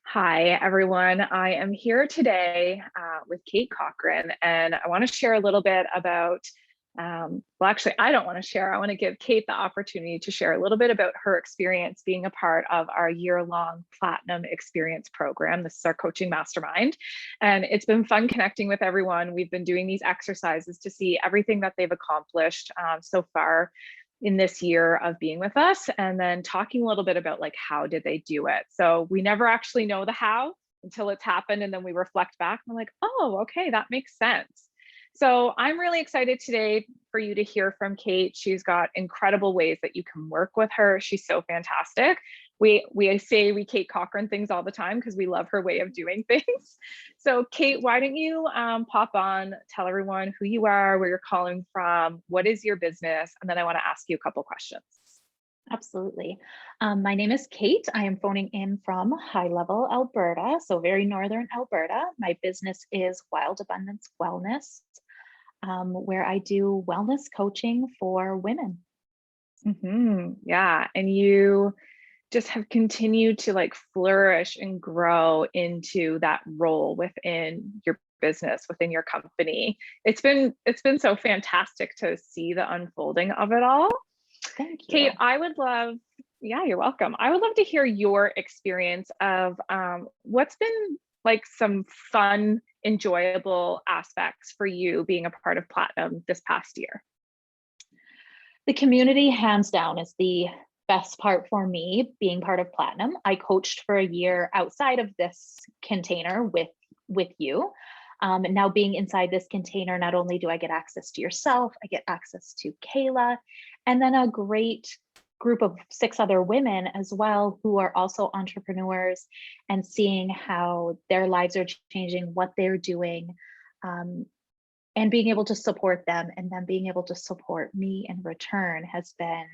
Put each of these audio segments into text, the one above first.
Hi, everyone. I am here today with Kate Cochrane, and I want to share a little bit about, actually, I don't want to share. I want to give Kate the opportunity to share a little bit about her experience being a part of our year-long Platinum Experience program. This is our coaching mastermind, and it's been fun connecting with everyone. We've been doing these exercises to see everything that they've accomplished so far in this year of being with us, and then talking a little bit about like how did they do it. So we never actually know the how until it's happened, and then we reflect back and we're like, oh, okay, that makes sense. So I'm really excited today for you to hear from Kate. She's got incredible ways that you can work with her. She's so fantastic. We say we Kate Cochrane things all the time because we love her way of doing things. So Kate, why don't you pop on, tell everyone who you are, where you're calling from, what is your business, and then I want to ask you a couple questions. Absolutely. My name is Kate. I am phoning in from High Level, Alberta, so very northern Alberta. My business is Wild Abundance Wellness, where I do wellness coaching for women. Yeah, and you just have continued to like flourish and grow into that role within your business, within your company. It's been so fantastic to see the unfolding of it all. Thank Kate, you. I would love, yeah, you're welcome. I would love to hear your experience of what's been like some fun, enjoyable aspects for you being a part of Platinum this past year. The community, hands down, is the best part for me being part of Platinum. I coached for a year outside of this container with you. Now being inside this container, not only do I get access to yourself, I get access to Kayla, and then a great group of 6 other women as well who are also entrepreneurs, and seeing how their lives are changing, what they're doing, and being able to support them and then being able to support me in return has been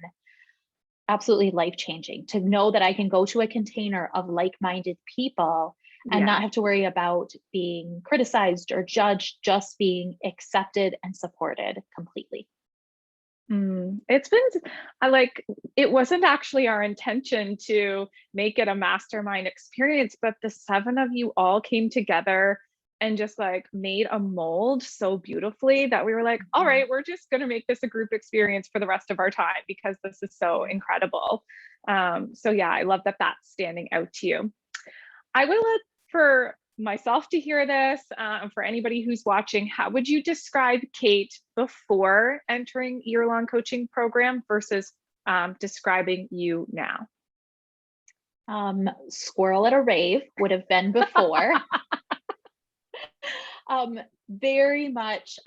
absolutely life-changing. To know that I can go to a container of like-minded people and Yeah. not have to worry about being criticized or judged, just being accepted and supported completely. It's been, I like, it wasn't actually our intention to make it a mastermind experience, but the 7 of you all came together and just like made a mold so beautifully that we were like, all Mhm. right, we're just going to make this a group experience for the rest of our time because this is so Yeah. incredible. So yeah, I love that that's standing out to you. I would love for myself to hear this, for anybody who's watching, how would you describe Kate before entering year-long coaching program versus describing you now? Squirrel at a rave would have been before. um, Very much,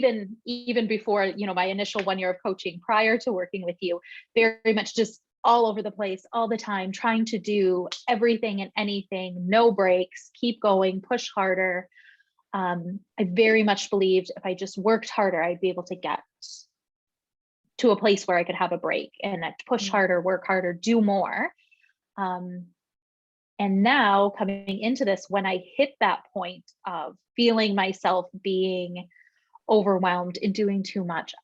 even before, my initial 1 year of coaching prior to working with you, very much just all over the place all the time, trying to do everything and anything, no breaks, keep going, push harder. I very much believed if I just worked harder, I'd be able to get to a place where I could have a break, and I'd push harder, work harder, do more. Um, and now coming into this, when I hit that point of feeling myself being overwhelmed and doing too much,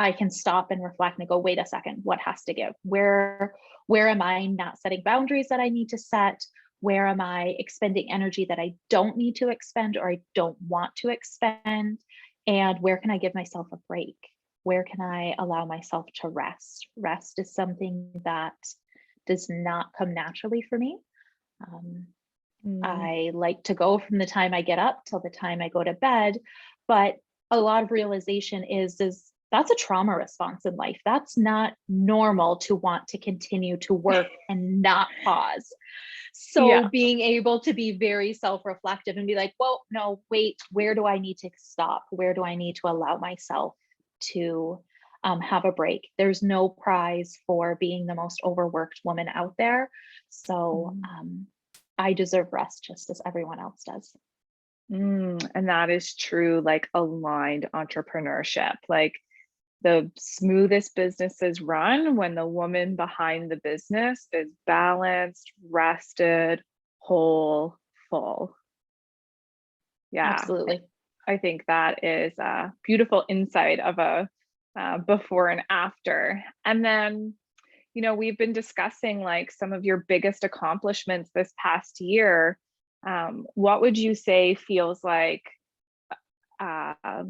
I can stop and reflect and go, wait a second, what has to give? Where am I not setting boundaries that I need to set? Where am I expending energy that I don't need to expend or I don't want to expend? And where can I give myself a break? Where can I allow myself to rest? Rest is something that does not come naturally for me. Um, Mm, I like to go from the time I get up till the time I go to bed, but a lot of realization is that's a trauma response in life. That's not normal to want to continue to work and not pause. So yeah. being able to be very self-reflective and be like, well, no, wait, where do I need to stop? Where do I need to allow myself to have a break? There's no prize for being the most overworked woman out there. So Mm. I deserve rest just as everyone else does. And that is true, like aligned entrepreneurship. Like the smoothest businesses run when the woman behind the business is balanced, rested, whole, full. Yeah, Absolutely. I think that is a beautiful insight of a before and after. And then, we've been discussing like some of your biggest accomplishments this past year. what would you say feels like uh,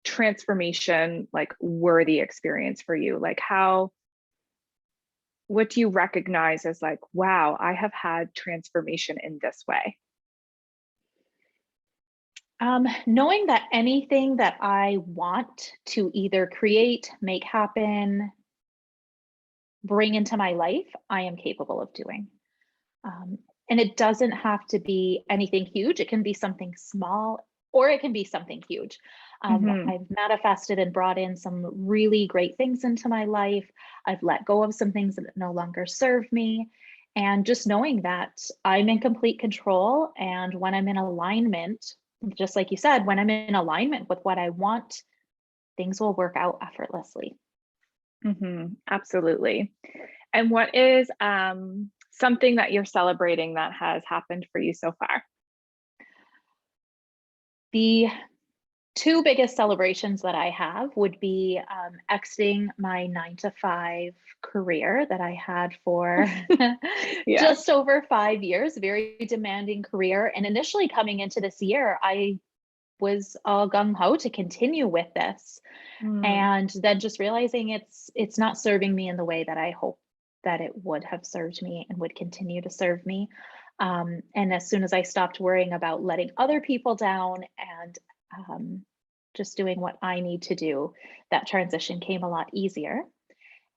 transformation, like worthy experience for you? Like what do you recognize as like, wow, I have had transformation in this way? Knowing that anything that I want to either create, make happen, bring into my life, I am capable of doing. Um, and it doesn't have to be anything huge. It can be something small or it can be something huge. Mhm. I've manifested and brought in some really great things into my life. I've let go of some things that no longer serve me. And just knowing that I'm in complete control. And when I'm in alignment, just like you said, when I'm in alignment with what I want, things will work out effortlessly. Mhm. Absolutely. And what is something that you're celebrating that has happened for you so far? The two biggest celebrations that I have would be exiting my 9 to 5 career that I had for Yes. just over 5 years, very demanding career. And initially coming into this year, I was all gung ho to continue with this. Mm. And then just realizing it's not serving me in the way that I hope that it would have served me and would continue to serve me. And as soon as I stopped worrying about letting other people down and um, just doing what I need to do, that transition came a lot easier.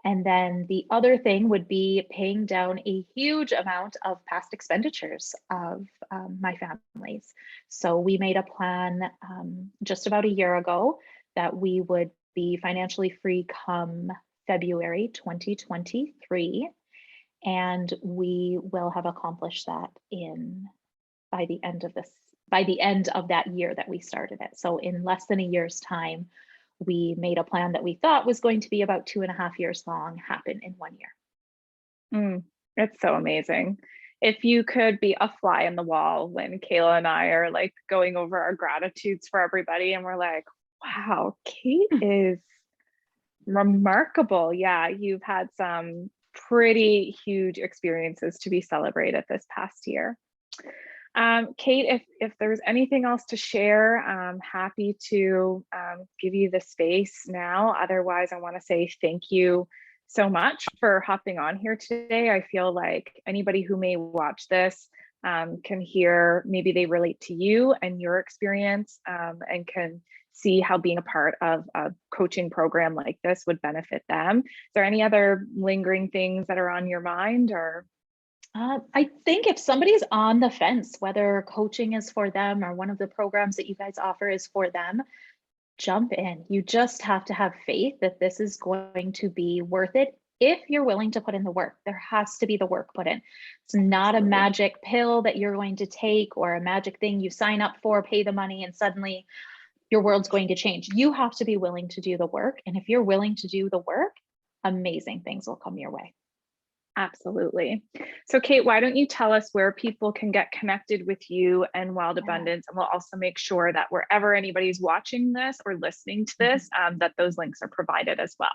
And then the other thing would be paying down a huge amount of past expenditures of my family's. So we made a plan just about a year ago that we would be financially free come February 2023. And we will have accomplished that in by the end of this by the end of that year that we started it. So in less than a year's time, we made a plan that we thought was going to be about 2.5 years long happen in 1 year. Mm. It's so amazing. If you could be a fly in the wall when Kayla and I are like going over our gratitudes for everybody, and we're like, wow, Kate is remarkable. Yeah, you've had some pretty huge experiences to be celebrated this past year. Kate, if there's anything else to share, I'm happy to give you the space now. Otherwise, I want to say thank you so much for hopping on here today. I feel like anybody who may watch this can hear, maybe they relate to you and your experience, and can see how being a part of a coaching program like this would benefit them. Is there any other lingering things that are on your mind, or? I think if somebody's on the fence, whether coaching is for them or one of the programs that you guys offer is for them, jump in. You just have to have faith that this is going to be worth it if you're willing to put in the work. There has to be the work put in. It's not a Absolutely. magic pill that you're going to take or a magic thing you sign up for, pay the money, and suddenly your world's going to change. You have to be willing to do the work. And if you're willing to do the work, amazing things will come your way. Absolutely. So, Kate, why don't you tell us where people can get connected with you and Wild Yeah. Abundance? And we'll also make sure that wherever anybody's watching this or listening to this, Mhm. that those links are provided as well.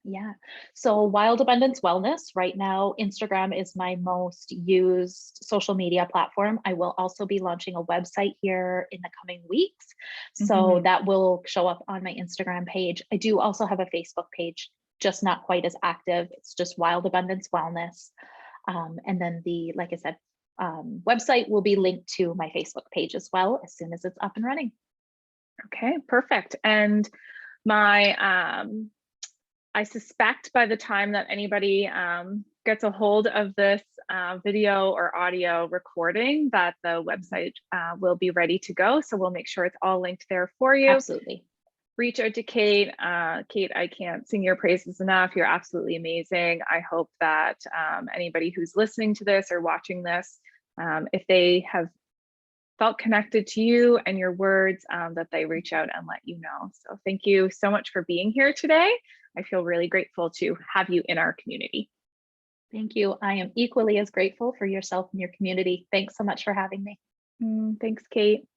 Yeah. So Wild Abundance Wellness, right now, Instagram is my most used social media platform. I will also be launching a website here in the coming weeks. So Mhm. that will show up on my Instagram page. I do also have a Facebook page, just not quite as active. It's just Wild Abundance Wellness. And then like I said, website will be linked to my Facebook page as well as soon as it's up and running. Okay, perfect. And my I suspect by the time that anybody gets a hold of this video or audio recording, that the website will be ready to go. So we'll make sure it's all linked there for you. Absolutely. Reach out to Kate. Kate, I can't sing your praises enough. You're absolutely amazing. I hope that anybody who's listening to this or watching this, if they have felt connected to you and your words, that they reach out and let you know. So thank you so much for being here today. I feel really grateful to have you in our community. Thank you. I am equally as grateful for yourself and your community. Thanks so much for having me. Thanks, Kate.